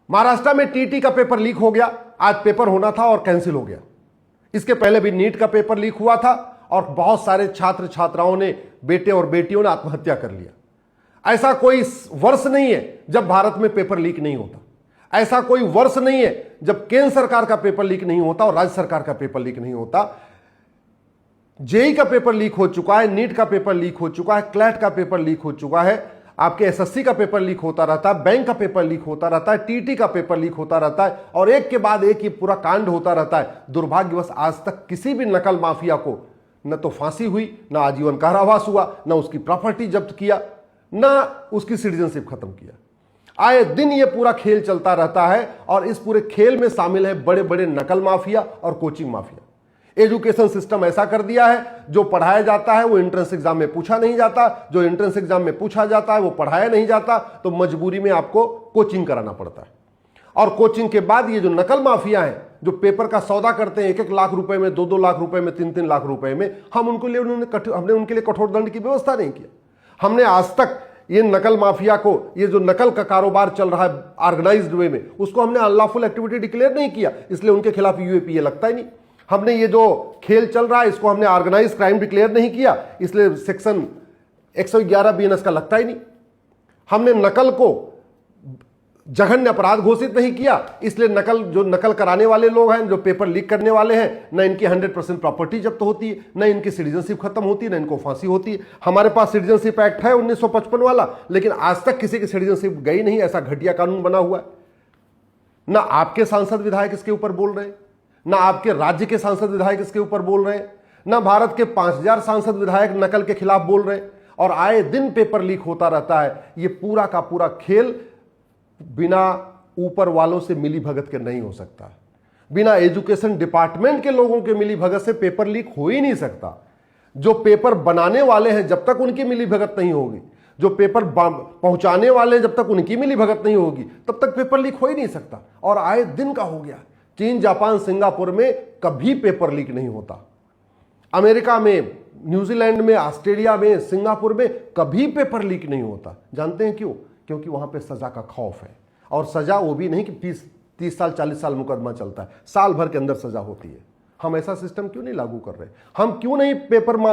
महाराष्ट्र में टीटी का paper leak हो गया, आज पेपर होना था और कैंसिल हो गया। इसके पहले भी नीट का पेपर लीक हुआ था और बहुत सारे छात्र छात्राओं ने, बेटे और बेटियों ने आत्महत्या कर लिया। ऐसा कोई वर्ष नहीं है जब भारत में पेपर लीक नहीं होता। ऐसा कोई वर्ष नहीं है जब केंद्र सरकार का पेपर लीक नहीं होता और राज्य सरकार का पेपर लीक नहीं होता। जेई का पेपर लीक हो चुका है, नीट का पेपर लीक हो चुका है, क्लैट का पेपर लीक हो चुका है, आपके एसएससी का पेपर लीक होता रहता है, बैंक का पेपर लीक होता रहता है, टीटी का पेपर लीक होता रहता है और एक के बाद एक ये पूरा कांड होता रहता है। दुर्भाग्यवश आज तक किसी भी नकल माफिया को न तो फांसी हुई, न आजीवन कारावास हुआ, न उसकी प्रॉपर्टी जब्त किया, न उसकी सिटीजनशिप खत्म किया। आए दिन ये पूरा खेल चलता रहता है और इस पूरे खेल में शामिल है बड़े बड़े नकल माफिया और कोचिंग माफिया। एजुकेशन सिस्टम ऐसा कर दिया है, जो पढ़ाया जाता है वो एंट्रेंस एग्जाम में पूछा नहीं जाता, जो एंट्रेंस एग्जाम में पूछा जाता है वो पढ़ाया नहीं जाता, तो मजबूरी में आपको कोचिंग कराना पड़ता है। और कोचिंग के बाद ये जो नकल माफिया है, जो पेपर का सौदा करते हैं 1-1 लाख रुपए में, 2-2 लाख रुपए में, 3-3 लाख रुपए में, हमने उनके लिए कठोर दंड की व्यवस्था नहीं किया। हमने आज तक ये नकल माफिया को, ये जो नकल का कारोबार चल रहा है ऑर्गेनाइज्ड वे में, उसको हमने अनलॉफुल एक्टिविटी डिक्लेयर नहीं किया, इसलिए उनके खिलाफ यूएपीए लगता ही नहीं। हमने ये जो खेल चल रहा है इसको हमने ऑर्गेनाइज क्राइम डिक्लेयर नहीं किया, इसलिए सेक्शन 111 बीएनएस का लगता ही नहीं। हमने नकल को जघन्य अपराध घोषित नहीं किया, इसलिए जो नकल कराने वाले लोग हैं, जो पेपर लीक करने वाले हैं, न इनकी 100% प्रॉपर्टी जब्त होती है, न इनकी सिटीजनशिप खत्म होती है, न इनको फांसी होती है। हमारे पास सिटीजनशिप एक्ट है 1955 वाला, लेकिन आज तक किसी की सिटीजनशिप गई नहीं। ऐसा घटिया कानून बना हुआ है। ना आपके सांसद विधायक इसके ऊपर बोल रहे हैं, ना आपके राज्य के सांसद विधायक इसके ऊपर बोल रहे हैं, ना भारत के 5000 सांसद विधायक नकल के खिलाफ बोल रहे हैं, और आए दिन पेपर लीक होता रहता है। ये पूरा का पूरा खेल बिना ऊपर वालों से मिली भगत के नहीं हो सकता। बिना एजुकेशन डिपार्टमेंट के लोगों के मिली भगत से पेपर लीक हो ही नहीं सकता। जो पेपर बनाने वाले हैं जब तक उनकी मिली भगत नहीं होगी, जो पेपर पहुंचाने वाले हैं जब तक उनकी मिली भगत नहीं होगी, तब तक पेपर लीक हो ही नहीं सकता। और आए दिन का हो गया। चीन, जापान, सिंगापुर में कभी पेपर लीक नहीं होता। अमेरिका में, न्यूजीलैंड में, ऑस्ट्रेलिया में, सिंगापुर में कभी पेपर लीक नहीं होता। जानते हैं क्यों? क्योंकि वहां पे सजा का खौफ है। और सजा वो भी नहीं कि 30 साल 40 साल मुकदमा चलता है, साल भर के अंदर सजा होती है। हम ऐसा सिस्टम क्यों नहीं लागू कर रहे? हम क्यों नहीं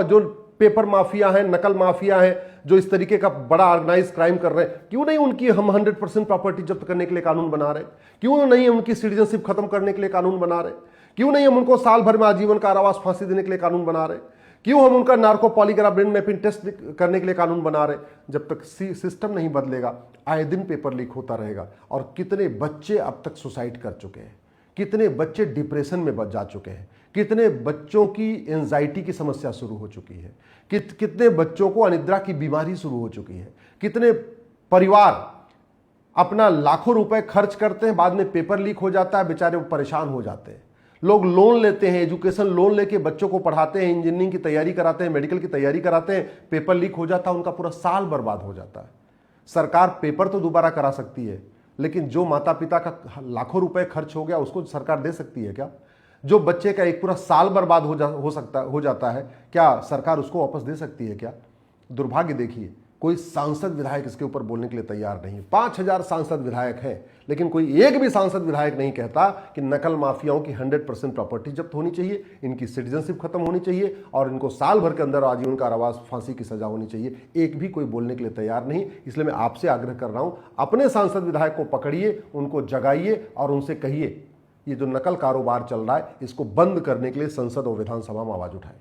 जो पेपर माफिया हैं, नकल माफिया हैं, जो इस तरीके का बड़ा ऑर्गेनाइज क्राइम कर रहे हैं, क्यों नहीं उनकी हम 100% प्रॉपर्टी जब्त करने के लिए कानून बना रहे? क्यों नहीं उनकी सिटीजनशिप खत्म करने के लिए कानून बना रहे? क्यों नहीं हम उनको साल भर में आजीवन कारावास, फांसी देने के लिए कानून बना रहे? क्यों हम उनका narco polygraph brain mapping test करने के लिए कानून बना रहे? जब तक सिस्टम नहीं बदलेगा, आए दिन पेपर लीक होता रहेगा। और कितने बच्चे अब तक सुसाइड कर चुके हैं, कितने बच्चे डिप्रेशन में जा चुके हैं, कितने बच्चों की एंजाइटी की समस्या शुरू हो चुकी है, कितने बच्चों को अनिद्रा की बीमारी शुरू हो चुकी है, कितने परिवार अपना लाखों रुपए खर्च करते हैं, बाद में पेपर लीक हो जाता है, बेचारे परेशान हो जाते हैं। लोग लोन लेते हैं, एजुकेशन लोन लेके बच्चों को पढ़ाते हैं, इंजीनियरिंग की तैयारी कराते हैं, मेडिकल की तैयारी कराते हैं, पेपर लीक हो जाता है, उनका पूरा साल बर्बाद हो जाता है। सरकार पेपर तो दोबारा करा सकती है, लेकिन जो माता पिता का लाखों रुपए खर्च हो गया उसको सरकार दे सकती है क्या? जो बच्चे का एक पूरा साल बर्बाद हो जाता है, क्या सरकार उसको वापस दे सकती है क्या? दुर्भाग्य देखिए, कोई सांसद विधायक इसके ऊपर बोलने के लिए तैयार नहीं। 5000 सांसद विधायक हैं, लेकिन कोई एक भी सांसद विधायक नहीं कहता कि नकल माफियाओं की 100% प्रॉपर्टी जब्त होनी चाहिए, इनकी सिटीजनशिप खत्म होनी चाहिए और इनको साल भर के अंदर आजीवन कारावास, फांसी की सजा होनी चाहिए। एक भी कोई बोलने के लिए तैयार नहीं। इसलिए मैं आपसे आग्रह कर रहा हूं, अपने सांसद विधायक को पकड़िए, उनको जगाइए और उनसे कहिए ये जो नकल कारोबार चल रहा है इसको बंद करने के लिए संसद और विधानसभा में आवाज उठाएं।